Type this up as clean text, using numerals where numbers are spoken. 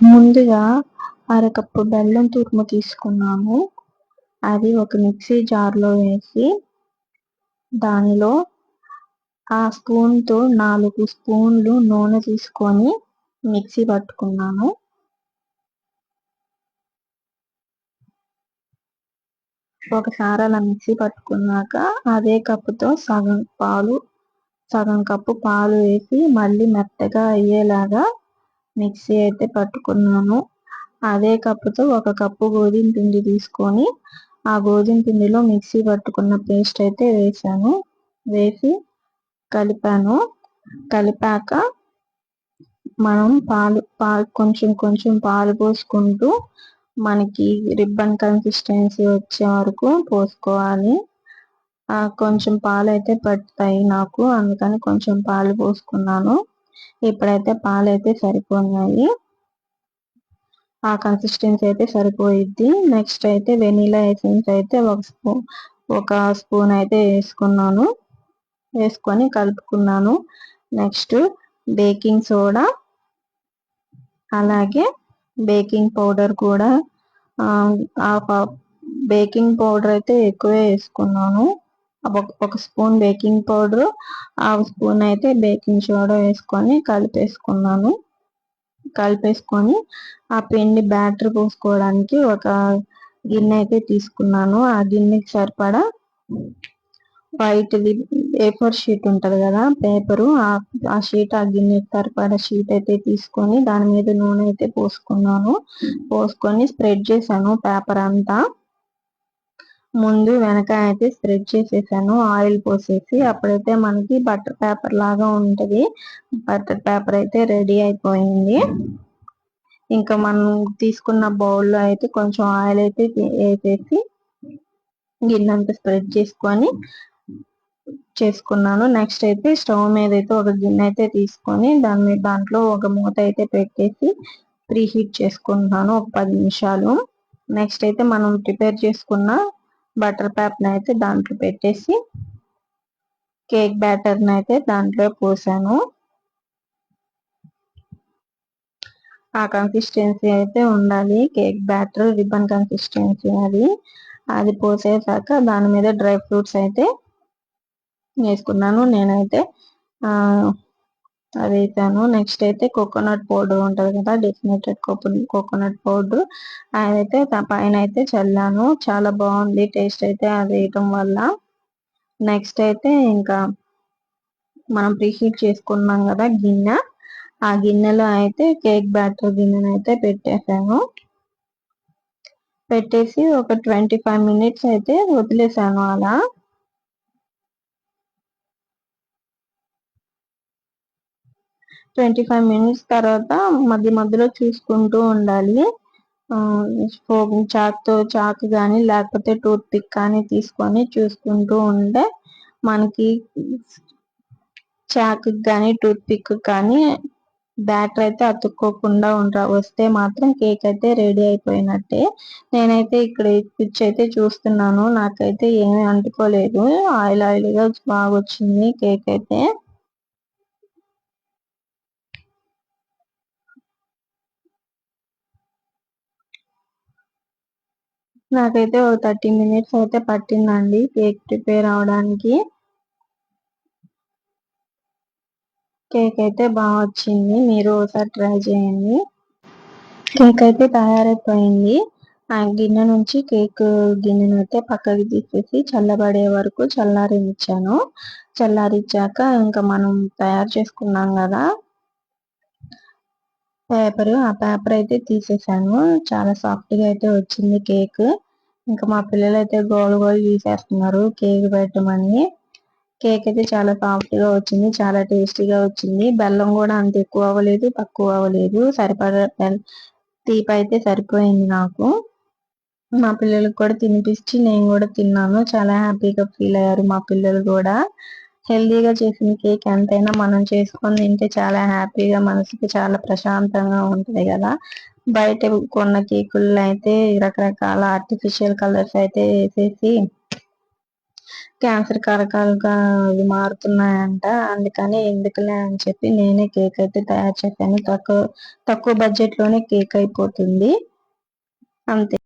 ముందుగా అరకప్పు బెల్లం తురుము తీసుకున్నాము. అది ఒక మిక్సీ జార్లో వేసి దానిలో ఆ స్పూన్తో 4 స్పూన్లు నూనె తీసుకొని మిక్సీ పట్టుకున్నాను. ఒకసారి అలా మిక్సీ పట్టుకున్నాక అదే కప్పుతో సగం కప్పు పాలు వేసి మళ్ళీ మెత్తగా అయ్యేలాగా మిక్సీ అయితే పట్టుకున్నాను. అదే కప్పుతో 1 కప్పు గోధుమ పిండి తీసుకొని ఆ గోధుమ పిండిలో మిక్సీ పట్టుకున్న పేస్ట్ అయితే వేసి కలిపాక మనం పాలు కొంచెం పాలు పోసుకుంటూ మనకి రిబ్బన్ కన్సిస్టెన్సీ వచ్చే వరకు పోసుకోవాలి. కొంచెం పాలు అయితే పడతాయి నాకు, అందుకని కొంచెం పాలు పోసుకున్నాను. ఇప్పుడైతే పాలు అయితే సరిపోయాయి, ఆ కన్సిస్టెన్సీ అయితే సరిపోయిద్ది. నెక్స్ట్ అయితే వెనీలా ఎసెన్స్ అయితే ఒక స్పూన్ అయితే వేసుకొని కలుపుకున్నాను. నెక్స్ట్ బేకింగ్ సోడా అలాగే బేకింగ్ పౌడర్ కూడా బేకింగ్ పౌడర్ అయితే ఎక్కువే వేసుకున్నాను. ఒక స్పూన్ బేకింగ్ పౌడర్, 1/2 స్పూన్ అయితే బేకింగ్ సోడా వేసుకొని కలిపేసుకొని ఆ పిండి బ్యాటర్ పోసుకోవడానికి ఒక గిన్నె అయితే తీసుకున్నాను. ఆ గిన్నెకి సరిపడా వైట్ A4 షీట్ ఉంటది కదా, పేపరు, ఆ షీట్, ఆ గిన్నెకి సరిపడా షీట్ అయితే తీసుకొని దాని మీద నూనె అయితే పోసుకొని స్ప్రెడ్ చేశాను. పేపర్ అంతా ముందు వెనక అయితే స్ప్రెడ్ చేసేసాను ఆయిల్ పోసేసి. అప్పుడైతే మనకి బటర్ పేపర్ లాగా ఉంటది. బటర్ పేపర్ అయితే రెడీ అయిపోయింది. ఇంకా మనం తీసుకున్న బౌల్లో అయితే కొంచెం ఆయిల్ అయితే వేసేసి గిన్నె అంతా స్ప్రెడ్ చేసుకున్నాను. నెక్స్ట్ అయితే స్టవ్ మీద అయితే ఒక గిన్నె అయితే తీసుకొని దాంట్లో ఒక మూత అయితే పెట్టేసి ప్రీ హీట్ చేసుకుంటున్నాను ఒక 10 నిమిషాలు. నెక్స్ట్ అయితే మనం ప్రిపేర్ చేసుకున్న బటర్ పేపర్ అయితే దాంట్లో పెట్టేసి కేక్ బ్యాటర్ అయితే దాంట్లో పోసాను. ఆ కన్సిస్టెన్సీ అయితే ఉండాలి, కేక్ బ్యాటర్ రిబ్బన్ కన్సిస్టెన్సీ అది పోసేసాక దాని మీద డ్రై ఫ్రూట్స్ అయితే వేసుకున్నాను. నేనైతే అది వేసాను. నెక్స్ట్ అయితే కోకోనట్ పౌడర్ ఉంటుంది కదా, డెఫినెటెడ్ కోకోనట్ పౌడర్, అదైతే పైన అయితే చల్లాను. చాలా బాగుంది టేస్ట్ అయితే అది వేయటం వల్ల. నెక్స్ట్ అయితే ఇంకా మనం ప్రీహీట్ చేసుకున్నాం కదా గిన్నె, ఆ గిన్నెలో అయితే కేక్ బ్యాటర్ గిన్నెను అయితే పెట్టేసి ఒక 25 మినిట్స్ అయితే వదిలేసాను. అలా 25 మినిట్స్ తర్వాత మధ్యలో చూసుకుంటూ ఉండాలి. చాకు కానీ లేకపోతే టూత్ పిక్ కానీ తీసుకొని చూసుకుంటూ ఉంటే మనకి చాకు కానీ టూత్ పిక్ కానీ బ్యాటర్ అయితే అతుక్కోకుండా వస్తే మాత్రం కేక్ అయితే రెడీ అయిపోయినట్టే. నేనైతే ఇక్కడ పిచ్ అయితే చూస్తున్నాను, నాకైతే ఏమీ అంటుకోలేదు, ఆయిల్గా బాగా వచ్చింది కేక్ అయితే. నాకైతే ఒక 30 మినిట్స్ అయితే పట్టిందండి కేక్ ప్రిపేర్ అవడానికి. కేక్ అయితే బాగా వచ్చింది, మీరు ఒకసారి ట్రై చేయండి. కేక్ అయితే తయారైపోయింది. ఆ గిన్నె నుంచి కేక్ గిన్నెను అయితే పక్కకి తీసేసి చల్లబడే వరకు చల్లారించాను. చల్లారించాక ఇంకా మనం తయారు చేసుకున్నాం కదా ఆ పేపర్ అయితే తీసేసాను. చాలా సాఫ్ట్గా అయితే వచ్చింది కేక్. ఇంకా మా పిల్లలు అయితే గోల తీసేస్తున్నారు కేక్ పెట్టమని. కేక్ అయితే చాలా సాఫ్ట్గా వచ్చింది, చాలా టేస్టీగా వచ్చింది. బెల్లం కూడా అంత ఎక్కువ అవ్వలేదు, తక్కువ అవ్వలేదు, సరిపడా తీపి అయితే సరిపోయింది నాకు. మా పిల్లలకు కూడా తినిపించి నేను కూడా తిన్నాను. చాలా హ్యాపీగా ఫీల్ అయ్యారు మా పిల్లలు కూడా. హెల్దీగా చేసిన కేక్ ఎంతైనా మనం చేసుకొని తింటే చాలా హ్యాపీగా, మనసుకి చాలా ప్రశాంతంగా ఉంటుంది కదా. బయట కొన్న కేకుల్లో అయితే రకరకాల ఆర్టిఫిషియల్ కలర్స్ అయితే వేసేసి క్యాన్సర్ కారకాలుగా అవి మారుతున్నాయంట. అందుకని ఎందుకులే అని చెప్పి నేనే కేక్ అయితే తయారు చేశాను. తక్కువ బడ్జెట్ లోనే కేక్ అయిపోతుంది అంతే.